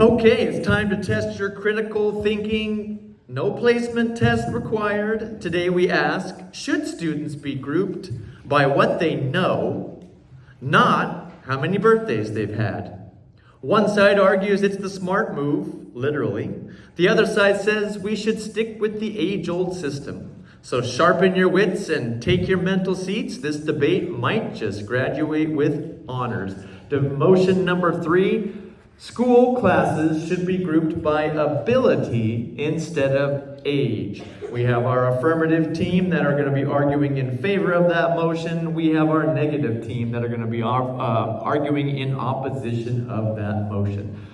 Okay, it's time to test your critical thinking. No placement test required. Today we ask, should students be grouped by what they know, not how many birthdays they've had? One side argues it's the smart move, literally. The other side says we should stick with the age-old system. So sharpen your wits and take your mental seats. This debate might just graduate with honors. Motion number 3. School classes should be grouped by ability instead of age. We have our affirmative team that are going to be arguing in favor of that motion. We have our negative team that are going to be arguing in opposition of that motion.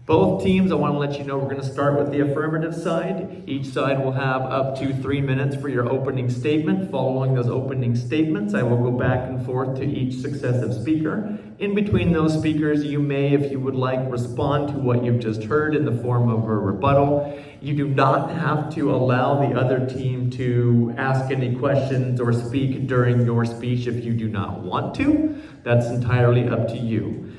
Both teams, I want to let you know we're going to start with the affirmative side. Each side will have up to 3 minutes for your opening statement. Following those opening statements, I will go back and forth to each successive speaker. In between those speakers, you may, if you would like, respond to what you've just heard in the form of a rebuttal. You do not have to allow the other team to ask any questions or speak during your speech if you do not want to. That's entirely up to you.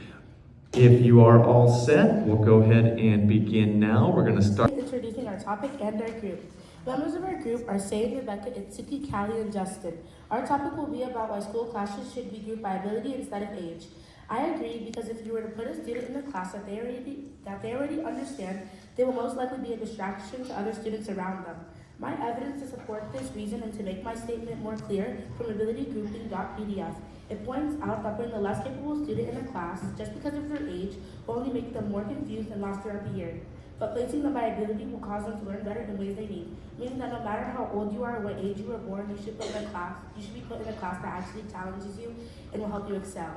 If you are all set, we'll go ahead and begin now. We're going to start introducing our topic and our group. Members of our group are Say, Rebecca, Itsuki, Callie, and Justin. Our topic will be about why school classes should be grouped by ability instead of age. I agree because if you were to put a student in a class that they already understand, they will most likely be a distraction to other students around them. My evidence to support this reason and to make my statement more clear from abilitygrouping.pdf. It points out that putting a less capable student in a class just because of their age will only make them more confused and lost throughout the year. But placing them by ability will cause them to learn better in ways they need, meaning that no matter how old you are or what age you were born, you should be put in a class that actually challenges you and will help you excel.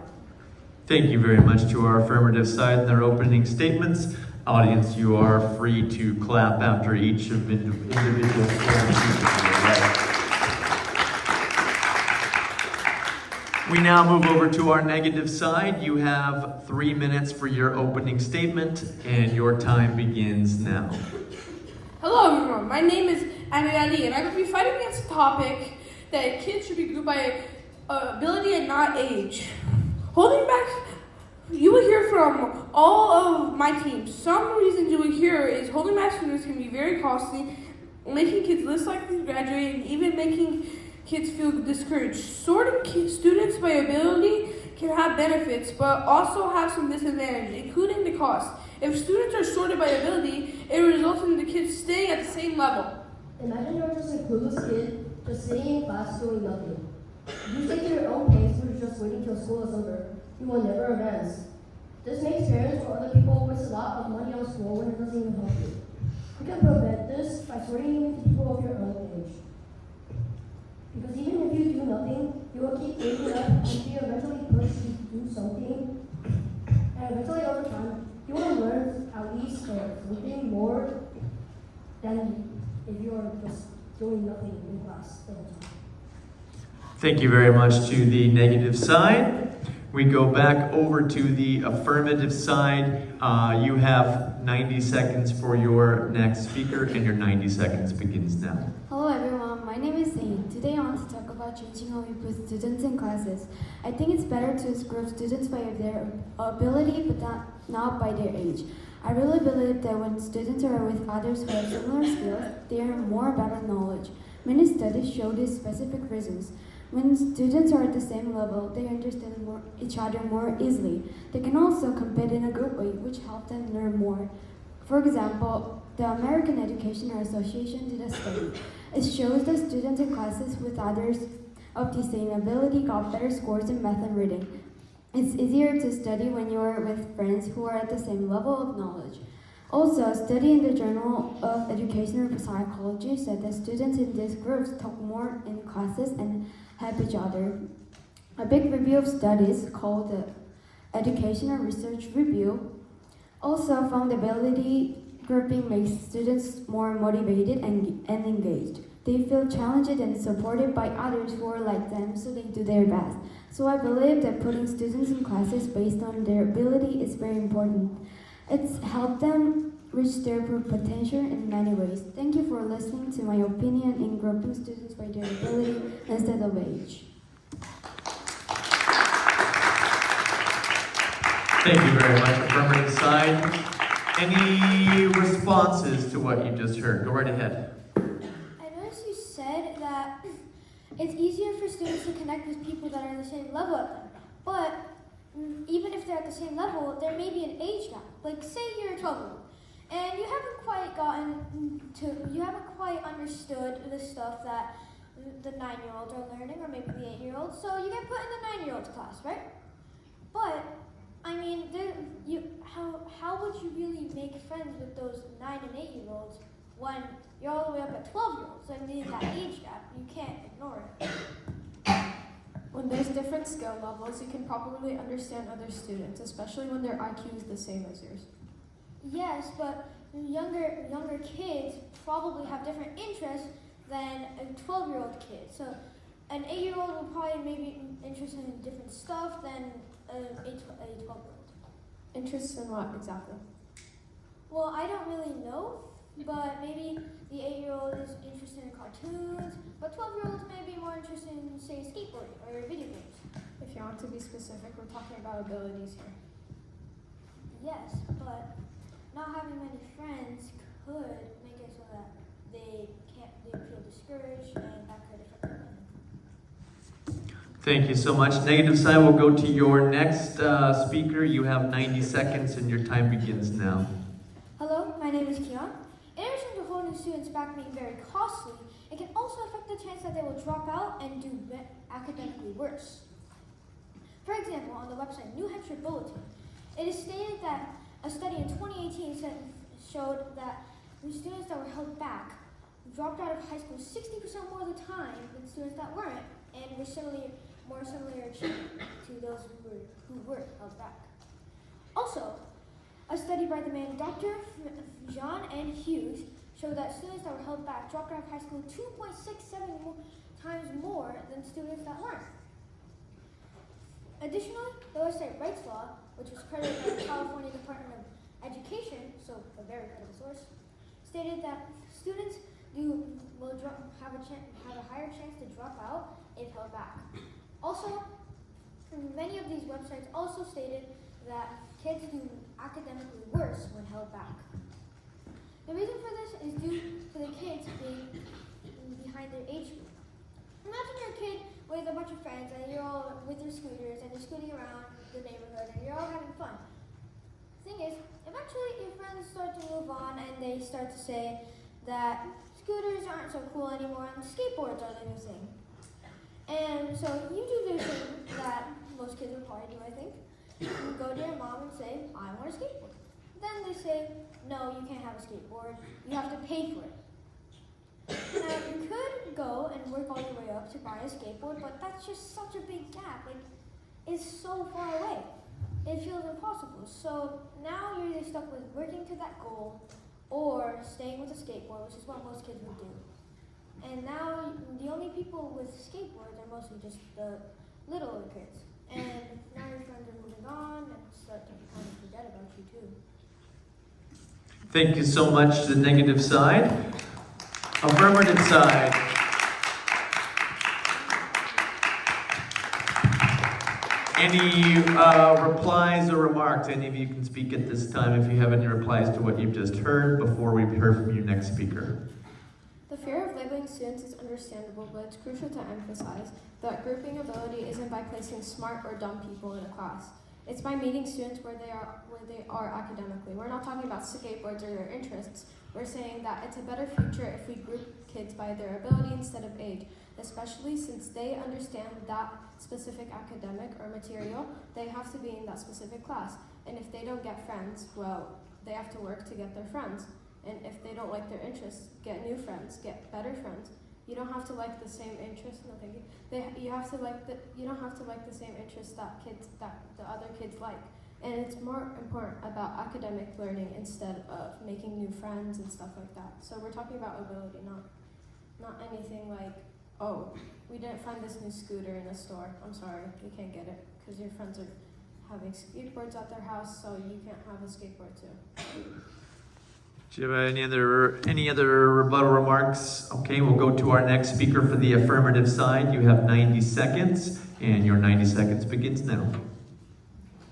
Thank you very much to our affirmative side and their opening statements. Audience, you are free to clap after each of the individual speakers. We now move over to our negative side. You have 3 minutes for your opening statement, and your time begins now. Hello everyone, my name is Ali, and I will be fighting against the topic that kids should be grouped by ability and not age. Holding back, you will hear from all of my teams. Some reasons you will hear is holding back students can be very costly, making kids less likely to graduate, and even making kids feel discouraged. Sorting students by ability can have benefits, but also have some disadvantages, including the cost. If students are sorted by ability, it results in the kids staying at the same level. Imagine you're just a clueless kid, just sitting in class doing nothing. You take your own pace, or just waiting till school is over. You will never advance. This makes parents or other people waste a lot of money on school when it doesn't even help you. You can prevent this by sorting you into people of your own age. Because even if you do nothing, you will keep waking up until you eventually push you to do something. And eventually over time, you will learn at least something more than if you are just doing nothing in class the whole time. Thank you very much to the negative side. We go back over to the affirmative side. You have 90 seconds for your next speaker, and your 90 seconds begins now. Hello everyone, my name is Zane. Today I want to talk about changing how we put students in classes. I think it's better to group students by their ability, but not by their age. I really believe that when students are with others who have similar skills, they earn more better knowledge. Many studies show these specific reasons. When students are at the same level, they understand each other more easily. They can also compete in a group way, which helps them learn more. For example, the American Educational Association did a study. It shows that students in classes with others of the same ability got better scores in math and reading. It's easier to study when you're with friends who are at the same level of knowledge. Also, a study in the Journal of Educational Psychology said that students in these groups talk more in classes and help each other. A big review of studies called the Educational Research Review also found ability grouping makes students more motivated and engaged. They feel challenged and supported by others who are like them, so they do their best. So I believe that putting students in classes based on their ability is very important. It's helped them reach their potential in many ways. Thank you for listening to my opinion in grouping students by their ability instead of age. Thank you very much, affirmative side. Any responses to what you just heard? Go right ahead. I noticed you said that it's easier for students to connect with people that are on the same level as them. But even if they're at the same level, there may be an age gap. Like, say you're a 12-year-old, and you haven't quite understood the stuff that the 9-year-olds are learning, or maybe the 8-year-olds. So you get put in the 9-year-olds class, right? But I mean, how would you really make friends with those 9 and 8-year-olds when you're all the way up at 12-year-olds? I mean, that age gap, you can't ignore it. When there's different skill levels, you can properly understand other students, especially when their IQ is the same as yours. Yes, but younger kids probably have different interests than a 12-year-old kid. So an 8-year-old will probably maybe interested in different stuff than a 12-year-old. Interests in what exactly? Well, I don't really know, but maybe the 8-year-old is interested in cartoons, but 12-year-olds may be more interested in, say, skateboarding or video games. If you want to be specific, we're talking about abilities here. Yes, but not having many friends could make it so that they feel discouraged, and that could affect their learning. Thank you so much. Negative side, we'll go to your next speaker. You have 90 seconds and your time begins now. Hello, my name is Keon. In addition to holding students back being very costly, it can also affect the chance that they will drop out and do academically worse. For example, on the website New Hampshire Bulletin, it is stated that a study in 2018 showed that the students that were held back dropped out of high school 60% more of the time than students that weren't, and were more similar to those who were held back. Also, a study by the man Dr. John N. Hughes showed that students that were held back dropped out of high school 2.67 times more than students that weren't. Additionally, the website Rights Law, which was credited by the California Department of Education, so a very credible source, stated that students will have a higher chance to drop out if held back. Also, many of these websites also stated that kids do academically worse when held back. The reason for this is due to the kids being behind their age group. Imagine you're a kid with a bunch of friends and you're all with your scooters and you're scooting around the neighborhood and you're all having fun. The thing is, eventually your friends start to move on and they start to say that scooters aren't so cool anymore and skateboards are the new thing. And so you do the thing that most kids would probably do, I think. You go to your mom and say, I want a skateboard. Then they say, no, you can't have a skateboard. You have to pay for it. Now, you could go and work all your way up to buy a skateboard, but that's just such a big gap. Like, it's so far away. It feels impossible. So now you're either stuck with working to that goal or staying with a skateboard, which is what most kids would do. And now the only people with skateboards are mostly just the littler kids. And now your friends are moving on and start to kind of forget about you too. Thank you so much to the negative side. Affirmative side. Any replies or remarks? Any of you can speak at this time if you have any replies to what you've just heard before we hear from your next speaker. The fear of labeling students is understandable, but it's crucial to emphasize that grouping ability isn't by placing smart or dumb people in a class. It's by meeting students where they are academically. We're not talking about skateboards or their interests. We're saying that it's a better future if we group kids by their ability instead of age, especially since they understand that specific academic or material, they have to be in that specific class. And if they don't get friends, well, they have to work to get their friends. And if they don't like their interests, get new friends, get better friends. You don't have to like the same interests. No, thank you. You don't have to like the same interests that the other kids like. And it's more important about academic learning instead of making new friends and stuff like that. So we're talking about ability, not anything like, oh, we didn't find this new scooter in a store. I'm sorry, you can't get it because your friends are having skateboards at their house, so you can't have a skateboard too. Do you have any other rebuttal remarks? Okay, we'll go to our next speaker for the affirmative side. You have 90 seconds, and your 90 seconds begins now.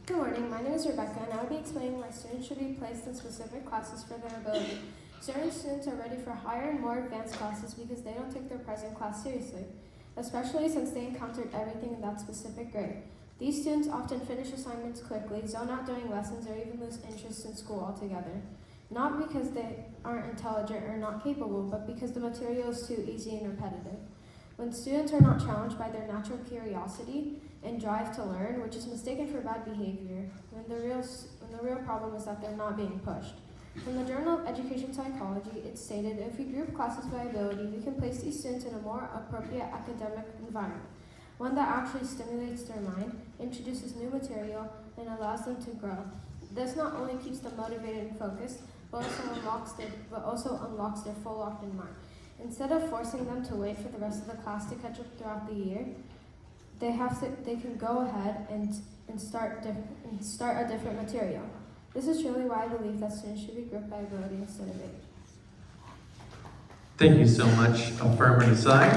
Good morning, my name is Rebecca, and I'll be explaining why students should be placed in specific classes for their ability. Certain students are ready for higher and more advanced classes because they don't take their present class seriously, especially since they encountered everything in that specific grade. These students often finish assignments quickly, zone out during lessons, or even lose interest in school altogether. Not because they aren't intelligent or not capable, but because the material is too easy and repetitive. When students are not challenged by their natural curiosity and drive to learn, which is mistaken for bad behavior, when the real problem is that they're not being pushed. From the Journal of Education Psychology, it stated, if we group classes by ability, we can place these students in a more appropriate academic environment, one that actually stimulates their mind, introduces new material, and allows them to grow. This not only keeps them motivated and focused, but also unlocks their full locked-in mind. Instead of forcing them to wait for the rest of the class to catch up throughout the year, they can go ahead and start a different material. This is truly why I believe that students should be grouped by ability instead of age. Thank you so much, affirmative side.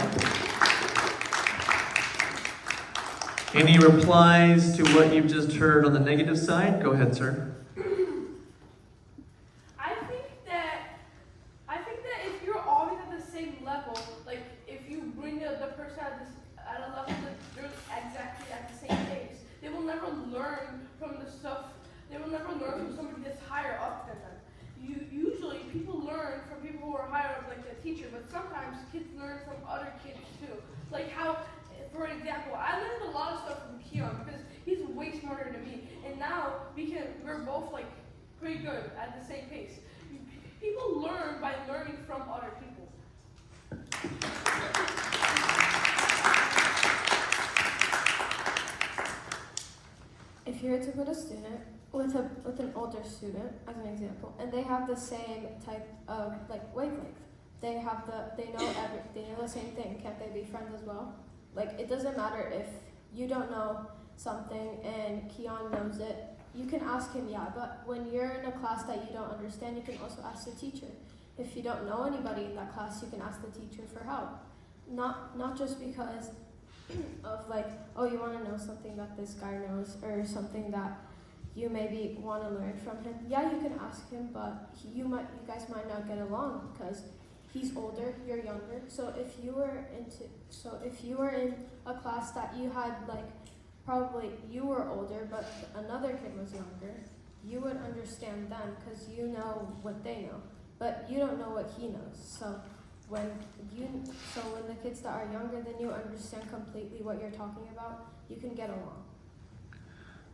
Any replies to what you've just heard on the negative side? Go ahead, sir. I think that if you're always at the same level, like if you bring the person at a level that they're exactly at the same pace, they will never learn from the stuff. They will never learn from somebody that's higher up than them. Usually people learn from people who are higher up, like the teacher, but sometimes kids learn from other kids too. Like how, for example, I learned a lot of stuff from Keon because he's way smarter than me, and now we're both like pretty good at the same pace. People learn by learning from other people. If you were to put a student with an older student, as an example, and they have the same type of like wavelength, they know the same thing, can't they be friends as well? Like, it doesn't matter if you don't know something and Keon knows it. You can ask him, yeah, but when you're in a class that you don't understand, you can also ask the teacher. If you don't know anybody in that class, you can ask the teacher for help. Not just because of like, oh, you want to know something that this guy knows or something that you maybe want to learn from him. Yeah, you can ask him, but you guys might not get along because he's older, you're younger. So if you were in a class that you had like, probably you were older, but another kid was younger, you would understand them because you know what they know, but you don't know what he knows. So when the kids that are younger than you understand completely what you're talking about, you can get along.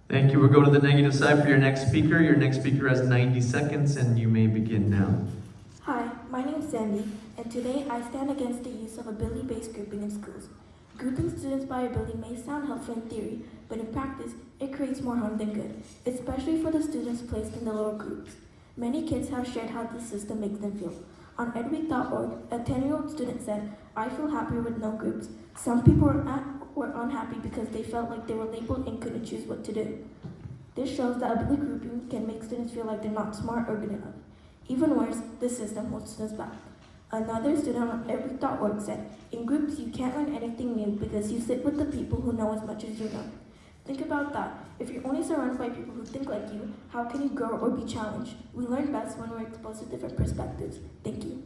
Thank you. We'll go to the negative side for your next speaker. Your next speaker has 90 seconds, and you may begin now. Hi, my name is Sandy, and today I stand against the use of ability-based grouping in schools. Grouping students by ability may sound helpful in theory, but in practice, it creates more harm than good, especially for the students placed in the lower groups. Many kids have shared how the system makes them feel. On edweek.org, a 10-year-old student said, "I feel happier with no groups. Some people were unhappy because they felt like they were labeled and couldn't choose what to do." This shows that ability grouping can make students feel like they're not smart or good enough. Even worse, the system holds students back. Another student on edweek.org said, "In groups, you can't learn anything new because you sit with the people who know as much as you know." Think about that. If you're only surrounded by people who think like you, how can you grow or be challenged? We learn best when we're exposed to different perspectives. Thank you.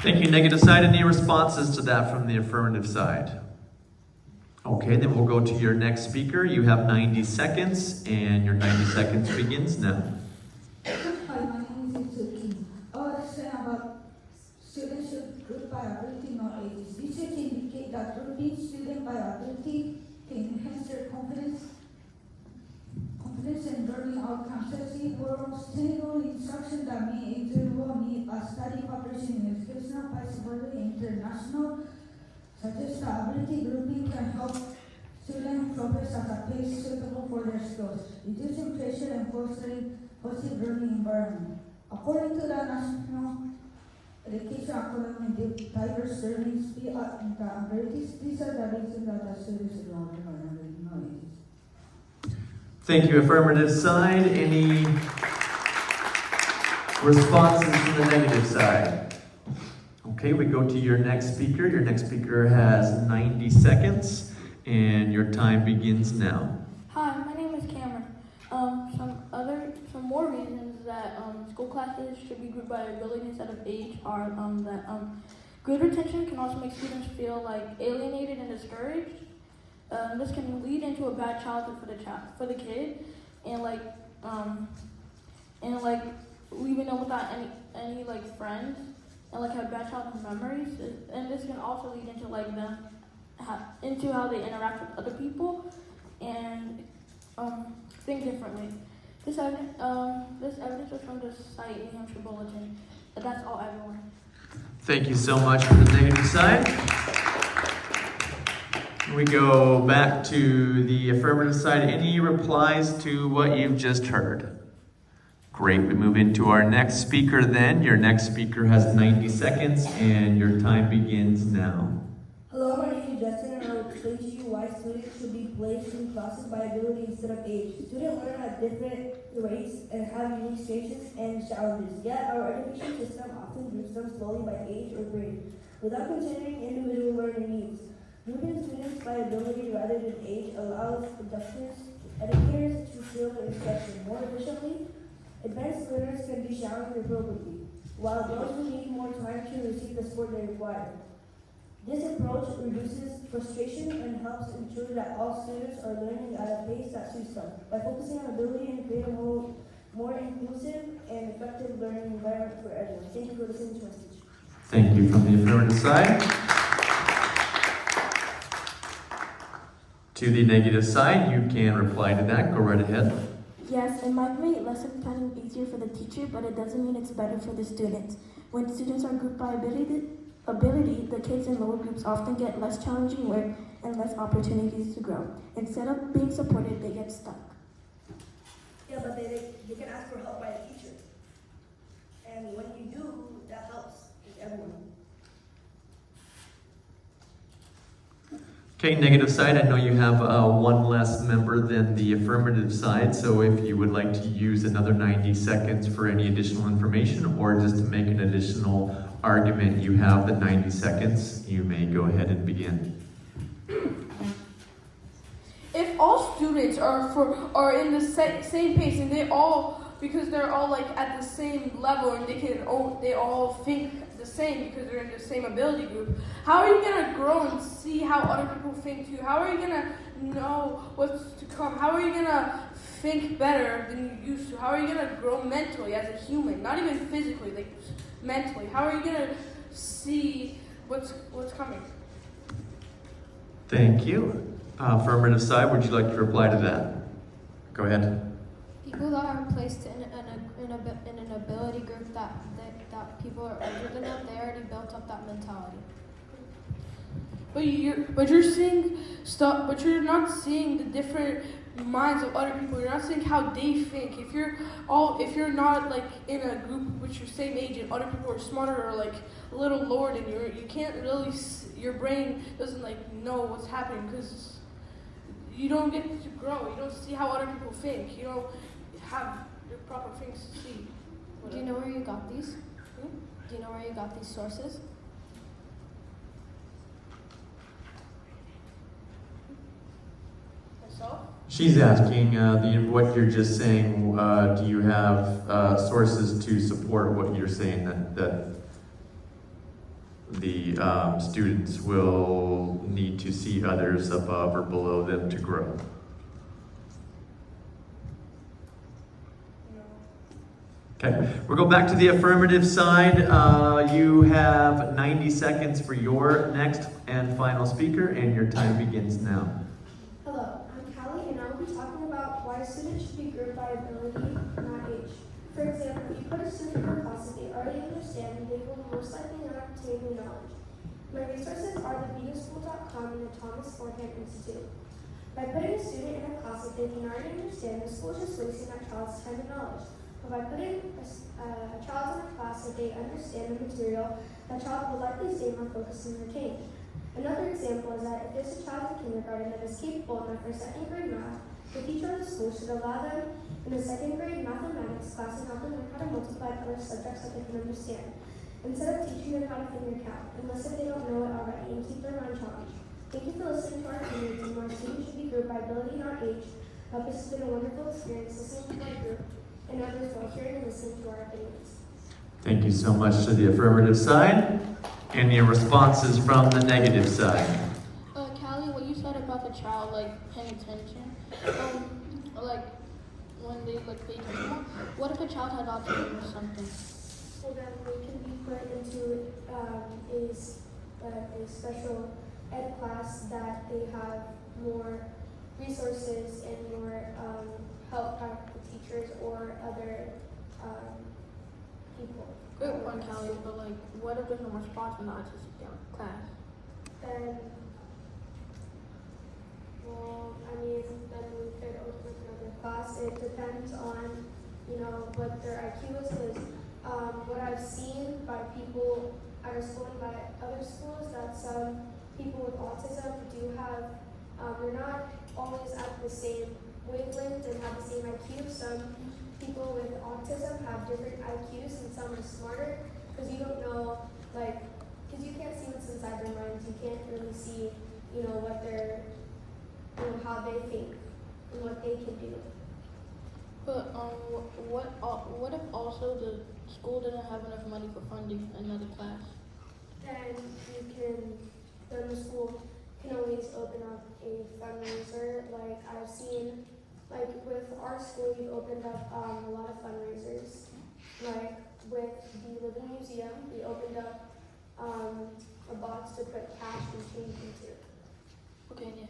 Thank you. Negative side. Any responses to that from the affirmative side? Okay, then we'll go to your next speaker. You have 90 seconds, and your 90 seconds begins now. Hi, my name is Suki. I was saying about students should group by ability, not ages. Research indicates that grouping students by ability can enhance their confidence and learning outcomes. Such for sustainable instruction that may individual meet a study population in educational possibility international, such as the ability grouping can help students progress at a pace suitable for their skills, reducing pressure and fostering positive learning environment. According to the National Education Academy, diverse learning speed and the abilities, these are the reasons that the students should learn by knowledge. Thank you, affirmative side. Any responses to the negative side? Okay, we go to your next speaker. Your next speaker has 90 seconds, and your time begins now. Hi, my name is Cameron. Some more reasons that school classes should be grouped by ability instead of age are that grade retention can also make students feel like alienated and discouraged. This can lead into a bad childhood for the kid, and leaving them without any like friends, and like have bad childhood memories. And this can also lead into like them into how they interact with other people and think differently. This evidence was from the site New Hampshire Bulletin. But that's all, everyone. Thank you so much for the negative side. We go back to the affirmative side. Any replies to what you've just heard? Great, we move into our next speaker then. Your next speaker has 90 seconds and your time begins now. Hello, my name is Justin and I will explain to you why students should be placed in classes by ability instead of age. Students learn at different rates and have unique strengths and challenges, yet our education system often groups them slowly by age or grade, without considering individual learning needs. Grouping students by ability rather than age allows educators to fill the instruction more efficiently. Advanced learners can be challenged appropriately, while those who need more time to receive the support they require. This approach reduces frustration and helps ensure that all students are learning at a pace that suits them. By focusing on ability and creating a more inclusive and effective learning environment for everyone. Thank you for listening to my speech. Thank you. From the affirmative side. To the negative side, you can reply to that. Go right ahead. Yes, it might make lesson planning easier for the teacher, but it doesn't mean it's better for the students. When students are grouped by ability, the kids in lower groups often get less challenging work and less opportunities to grow. Instead of being supported, they get stuck. Yeah, but they can ask for help by a teacher. And when you do, that helps everyone. Okay, negative side, I know you have one less member than the affirmative side, so if you would like to use another 90 seconds for any additional information or just to make an additional argument, you have the 90 seconds. You may go ahead and begin. If all students are in the same pace and because they're all like at the same level and they all think the same because they're in the same ability group, how are you gonna grow and see how other people think too? How are you gonna know what's to come? How are you gonna think better than you used to? How are you gonna grow mentally as a human? Not even physically, like mentally. How are you gonna see what's coming? Thank you. Affirmative side, would you like to reply to that? Go ahead. People that are placed in an ability group that people are older than them, they already built up that mentality. But you're seeing stuff, but you're not seeing the different minds of other people. You're not seeing how they think. If you're not like in a group with your same age and other people are smarter or like a little lower than you can't really. Your brain doesn't like know what's happening because you don't get to grow. You don't see how other people think. You don't have the proper things to see. Do you know where you got these? Do you know where you got these sources? Myself? She's asking what you're just saying. Do you have sources to support what you're saying that the students will need to see others above or below them to grow? Okay, we'll go back to the affirmative side. You have 90 seconds for your next and final speaker, and your time begins now. Hello, I'm Callie, and I will be talking about why students should be grouped by ability, not age. For example, if you put a student in a class that they already understand, they will most likely not obtain new knowledge. My resources are thebeangschool.com and the Thomas Forehand Institute. By putting a student in a class that they can already understand, the school is just wasting that child's time and knowledge. But by putting a child in a class that they understand the material, that child will likely stay more focused and retained. Another example is that if there's a child in kindergarten that is capable enough for second grade math, the teacher of the school should allow them in the second grade mathematics class and help them learn how to multiply other subjects that they can understand, instead of teaching them how to finger count, unless if they don't know it already, and keep their mind challenged. Thank you for listening to our community. More students should be grouped by ability, not age. This has been a wonderful experience listening to my group and others while hearing and listening to our opinions. Thank you so much to the affirmative side. Any responses from the negative side? Callie, what you said about the child paying attention, like when they pay attention, what if a child had autism or something? So then they can be put into a special ed class that they have more resources and more help from the teachers or other people. Great point, Callie, but what if there's no more spots in the autistic class? Then, well, I mean, then we could open another class. It depends on, what their IQ is. Because what I've seen by people at our school and by other schools, that some people with autism do have, they're not always at the same wavelength and have the same IQ. Some people with autism have different IQs and some are smarter because you don't know, because you can't see what's inside their minds. You can't really see, what they're, how they think and what they can do. But what if also the school didn't have enough money for funding another class? Then the school can always open up a fundraiser. I've seen, with our school, we've opened up a lot of fundraisers. With the Living Museum, we opened up a box to put cash and change into. Okay, yeah.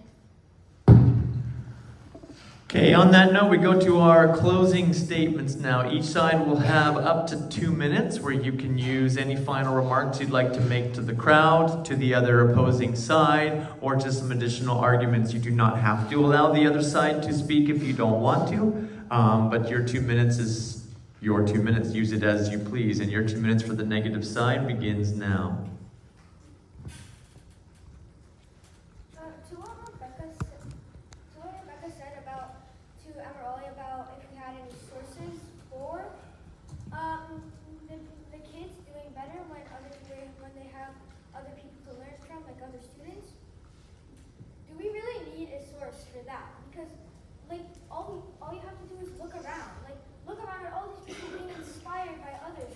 Okay, on that note, we go to our closing statements now. Each side will have up to 2 minutes where you can use any final remarks you'd like to make to the crowd, to the other opposing side, or to some additional arguments. You do not have to allow the other side to speak if you don't want to, but your 2 minutes is your 2 minutes. Use it as you please, and your 2 minutes for the negative side begins now. when they have other people to learn from, like other students? Do we really need a source for that? Because all you have to do is look around. Look around at all these people being inspired by others,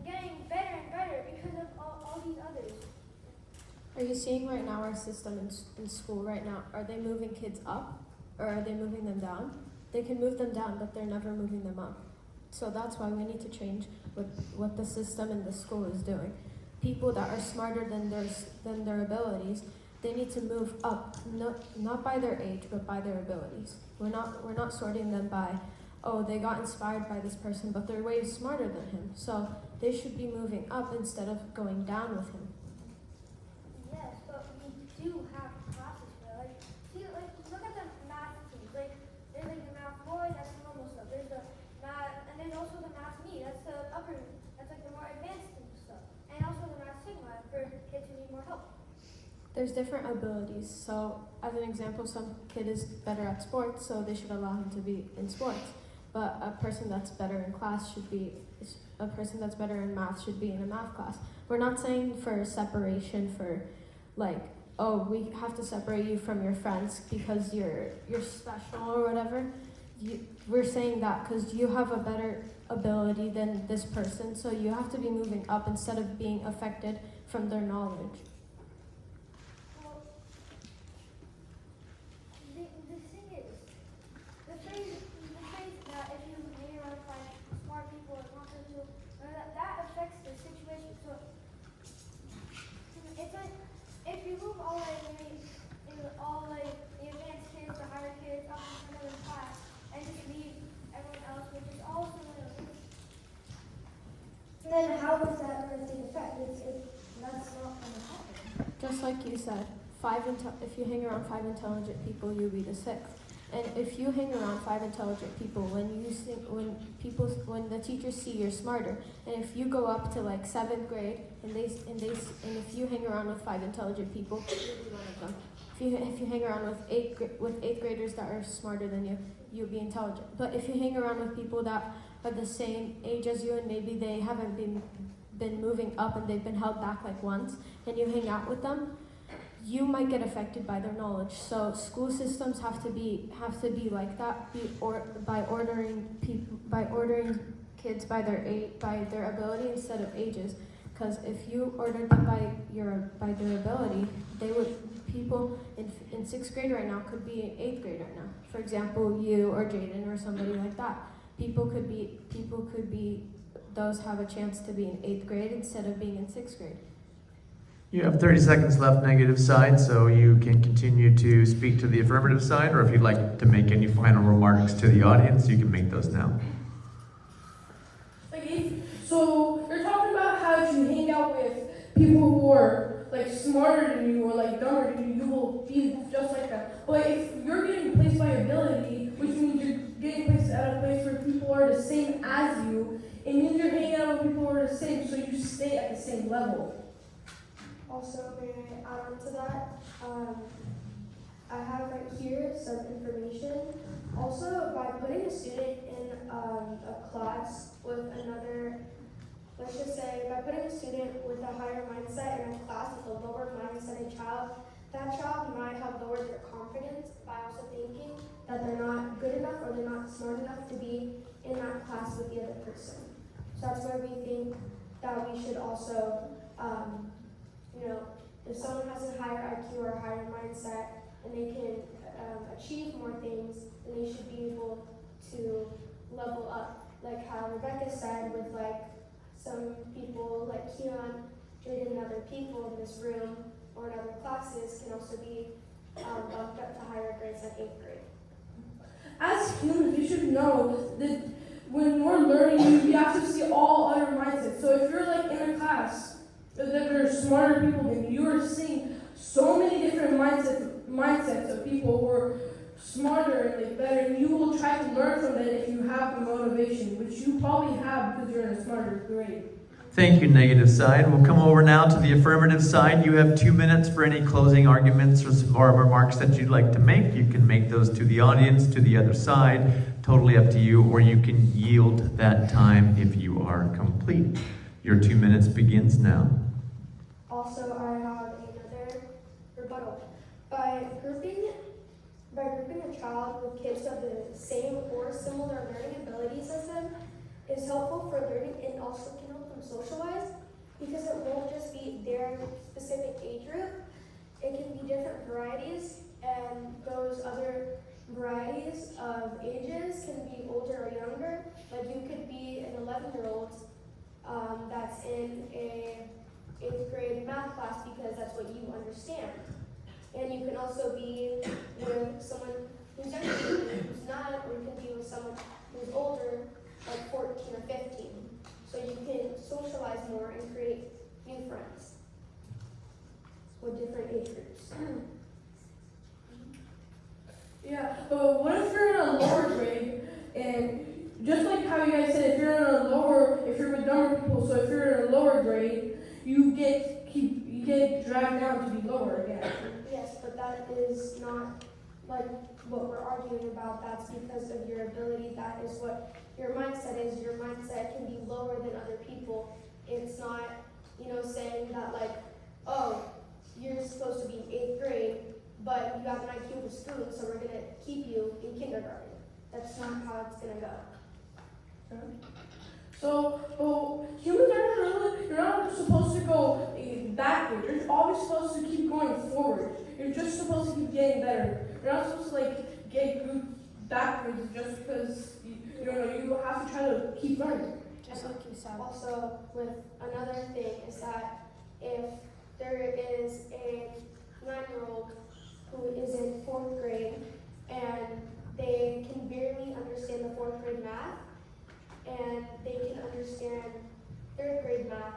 getting better and better because of all these others. Are you seeing right now our system in school right now? Are they moving kids up or are they moving them down? They can move them down, but they're never moving them up. So that's why we need to change what the system in the school is doing. People that are smarter than their abilities, they need to move up, not by their age, but by their abilities. We're not sorting them by, oh, they got inspired by this person, but they're way smarter than him. So they should be moving up instead of going down with him. Yes, but we do have classes for it. Look at the math teams. There's the math boy, that's the normal stuff. There's the math, and there's also the math me, that's the upper, that's the more advanced stuff. And also the math sigma for kids who need more help. There's different abilities. So as an example, some kid is better at sports, so they should allow him to be in sports. But a person that's better in class a person that's better in math should be in a math class. We're not saying for separation for oh, we have to separate you from your friends because you're special or whatever. We're saying that because you have a better ability than this person, so you have to be moving up instead of being affected from their knowledge. Well, the thing is, the phrase that if you hang around with smart people or not to that affects the situation. So it's if you move all the advanced kids, the higher kids up to another class, and just leave everyone else, which is all similar. Then how is that going to take effect? That's not going to happen. Just like you said, if you hang around 5 intelligent people, you'll be the 6th. And if you hang around 5 intelligent people, when the teachers see you're smarter, and if you go up to 7th grade, and if you hang around with 5 intelligent people, you'll be one of them. If you hang around with 8th graders that are smarter than you, you'll be intelligent. But if you hang around with people that are the same age as you, and maybe they haven't been moving up and they've been held back once, and you hang out with them, you might get affected by their knowledge. So school systems have to be like that, by ordering kids by their ability instead of ages. Because if you ordered them by their ability, people in 6th grade right now could be in 8th grade right now. For example, you or Jaden or somebody like that. People could be those have a chance to be in 8th grade instead of being in 6th grade. You have 30 seconds left, negative side, so you can continue to speak to the affirmative side, or if you'd like to make any final remarks to the audience, you can make those now. So you're talking about how if you hang out with people who are like smarter than you or like dumber than you, you will be just like that. But if you're getting placed by ability, which means you're getting placed at a place where people are the same as you, it means you're hanging out with people who are the same, so you stay at the same level. Also, may I add on to that? I have right here some information. Also, by putting a student in a class with another, let's just say, by putting a student with a higher mindset in a class with a lower mindset child, that child might have lowered their confidence by also thinking that they're not good enough or they're not smart enough to be in that class with the other person. So that's why we think that we should also, if someone has a higher IQ or a higher mindset and they can achieve more things, then they should be able to level up. Like how Rebecca said, with like some people like Keon, Jaden, and other people in this room or in other classes can also be bumped up to higher grades like 8th grade. As humans, you should know that when we're learning, we have to see all other mindsets. So if you're like in a class that there are smarter people than you, are seeing so many different mindsets of people who are smarter and like better, and you will try to learn from them if you have the motivation, which you probably have because you're in a smarter grade. Thank you, negative side. We'll come over now to the affirmative side. You have 2 minutes for any closing arguments or remarks that you'd like to make. You can make those to the audience, to the other side, totally up to you, or you can yield that time if you are complete. Your 2 minutes begins now. Also, I have another rebuttal. By grouping a child with kids of the same or similar learning abilities as them is helpful for learning and also can help them socialize, because it won't just be their specific age group. It can be different varieties, and those other varieties of ages can be older or younger. Like you could be an 11-year-old that's in a 8th grade math class because that's what you understand. And you can also be with someone who's younger than you, who's not, or you can be with someone who's older, like 14 or 15. So you can socialize more and create new friends with different age groups. Yeah, but what if you're in a lower grade, and just like how you guys said, if you're with dumber people, so if you're in a lower grade, you get dragged down to be lower again. Yes, but that is not like what we're arguing about. That's because of your ability. That is what your mindset is. Your mindset can be lower than other people. It's not, saying that like, oh, you're supposed to be in 8th grade, but you have an IQ of a spoon, so we're gonna keep you in kindergarten. That's not how it's gonna go. So humans you're not supposed to go backward. You're always supposed to keep going forward. You're just supposed to keep getting better. You're not supposed to get backwards just because you have to try to keep learning. Just like you said. Also, with another thing is that if there is a 9-year-old who is in 4th grade and they can barely understand the 4th grade math, and they can understand 3rd grade math,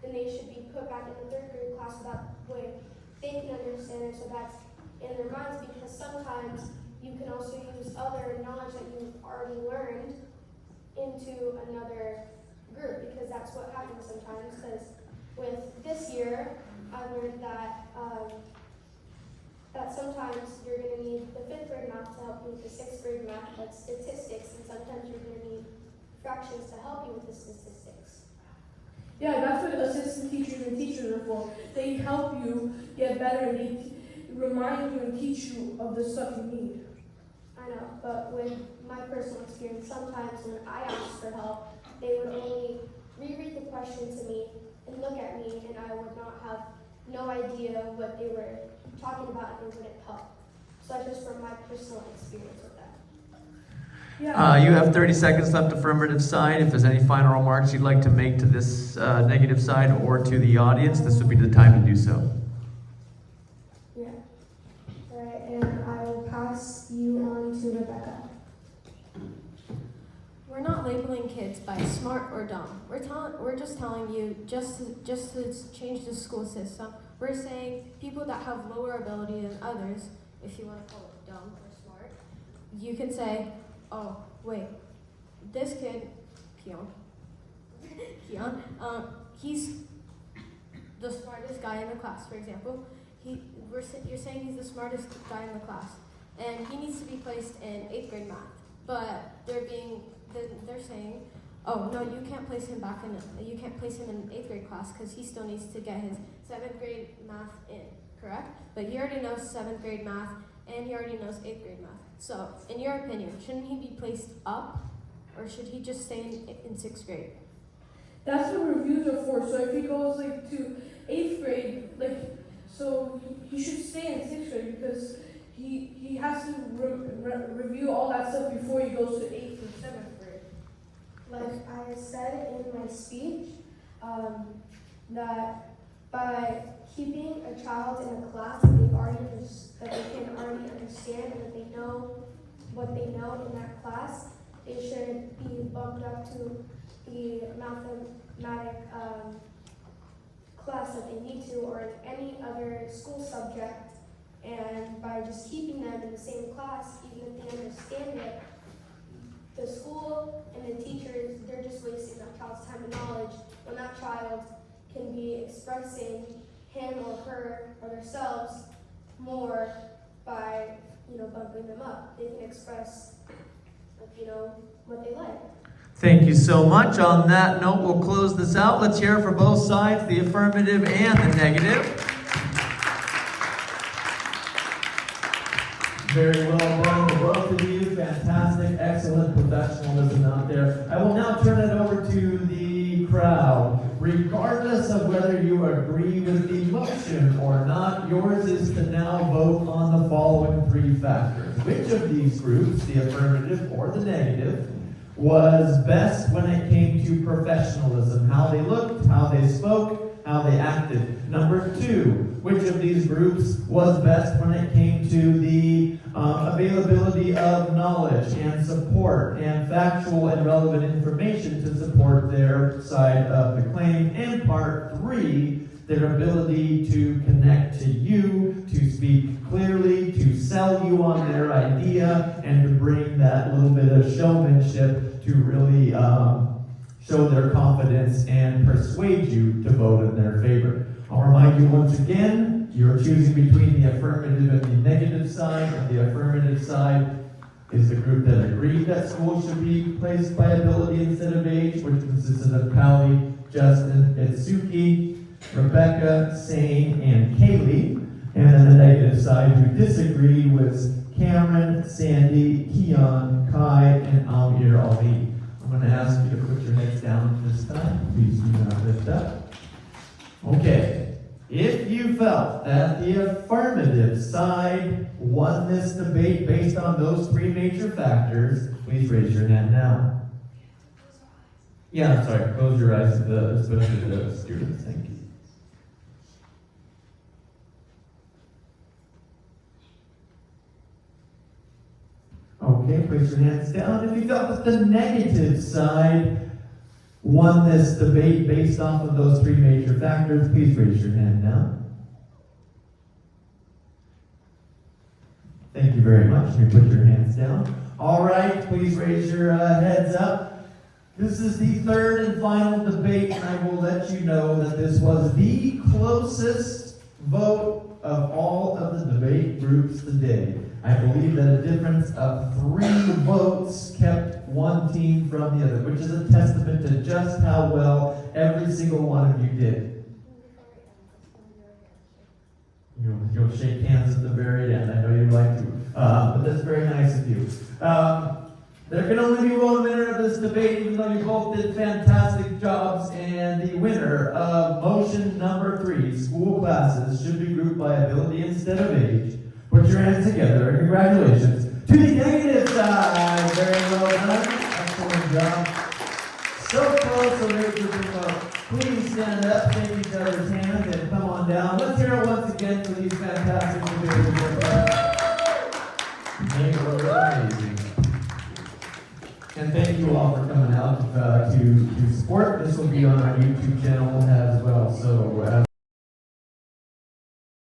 then they should be put back in the 3rd grade class so that way they can understand it, so that's in their minds, because sometimes you can also use other knowledge that you've already learned into another group, because that's what happens sometimes. Because with this year, I learned that that sometimes you're going to need the 5th grade math to help you with the 6th grade math, like statistics, and sometimes you're going to need fractions to help you with the statistics. Yeah, that's what assistant teachers and teachers are for. They help you get better and they remind you and teach you of the stuff you need. I know, but with my personal experience, sometimes when I asked for help, they would only reread the question to me and look at me, and I would not have no idea what they were talking about and it wouldn't help. So that's just from my personal experience with that. Yeah. You have 30 seconds left, affirmative side. If there's any final remarks you'd like to make to this negative side or to the audience, this would be the time to do so. Yeah. All right, and I will pass you on to Rebecca. We're not labeling kids by smart or dumb. We're just telling you just to change the school system. We're saying people that have lower ability than others, if you want to call it dumb or smart, you can say, oh wait, this kid, Keon, he's the smartest guy in the class. For example, you're saying he's the smartest guy in the class, and he needs to be placed in 8th grade math. But they're saying, oh no, you can't place him in 8th grade class because he still needs to get his 7th grade math in, correct? But he already knows 7th grade math and he already knows 8th grade math. So, in your opinion, shouldn't he be placed up or should he just stay in 6th grade? That's what reviews are for. So if he goes to 8th grade, so he should stay in 6th grade because he has to review all that stuff before he goes to 8th and 7th grade. Like I said in my speech, that by keeping a child in a class that they can already understand and that they know what they know in that class, they should be bumped up to the mathematic class that they need to, or in any other school subject. And by just keeping them in the same class, even if they understand it, the school and the teachers, they're just wasting that child's time and knowledge when that child can be expressing him or her or themselves more by, bumping them up. They can express, what they like. Thank you so much. On that note, we'll close this out. Let's hear it for both sides, the affirmative and the negative. Very well done to both of you. Fantastic, excellent professionalism out there. I will now turn it over to the crowd. Regardless of whether you agree with the motion or not, yours is to now vote on the following 3 factors. Which of these groups, the affirmative or the negative, was best when it came to professionalism? How they looked, how they spoke, how they acted. Number 2, which of these groups was best when it came to the availability of knowledge and support and factual and relevant information to support their side of the claim? And part 3, their ability to connect to you, to speak clearly, to sell you on their idea, and to bring that little bit of showmanship to really show their confidence and persuade you to vote in their favor. I'll remind you once again, you're choosing between the affirmative and the negative side. And the affirmative side is the group that agreed that schools should be placed by ability instead of age, which consisted of Callie, Justin, Itsuki, Rebecca, Sane, and Kaylee. And then the negative side who disagreed was Cameron, Sandy, Keon, Kai, and Amir Ali. I'm going to ask you to put your heads down this time. Please do not lift up. Okay. If you felt that the affirmative side won this debate based on those 3 major factors, please raise your hand now. Yeah, I'm sorry. Close your eyes, especially the students. Thank you. Okay, place your hands down. If you felt that the negative side won this debate based off of those 3 major factors, please raise your hand now. Thank you very much. You put your hands down. All right, please raise your heads up. This is the 3rd and final debate, and I will let you know that this was the closest vote of all of the debate groups today. I believe that a difference of 3 votes kept one team from the other, which is a testament to just how well every single one of you did. You'll shake hands at the very end. I know you'd like to, but that's very nice of you. There can only be one winner of this debate, even though you both did fantastic jobs. And the winner of motion number 3, school classes should be grouped by ability instead of age. Put your hands together and congratulations to the negative side. Very well done. Excellent job. So close, so very good. Please stand up, take each other's hands, and come on down. Let's hear it once again for these fantastic debaters. They were amazing. And thank you all for coming out to support. This will be on our YouTube channel as well. So.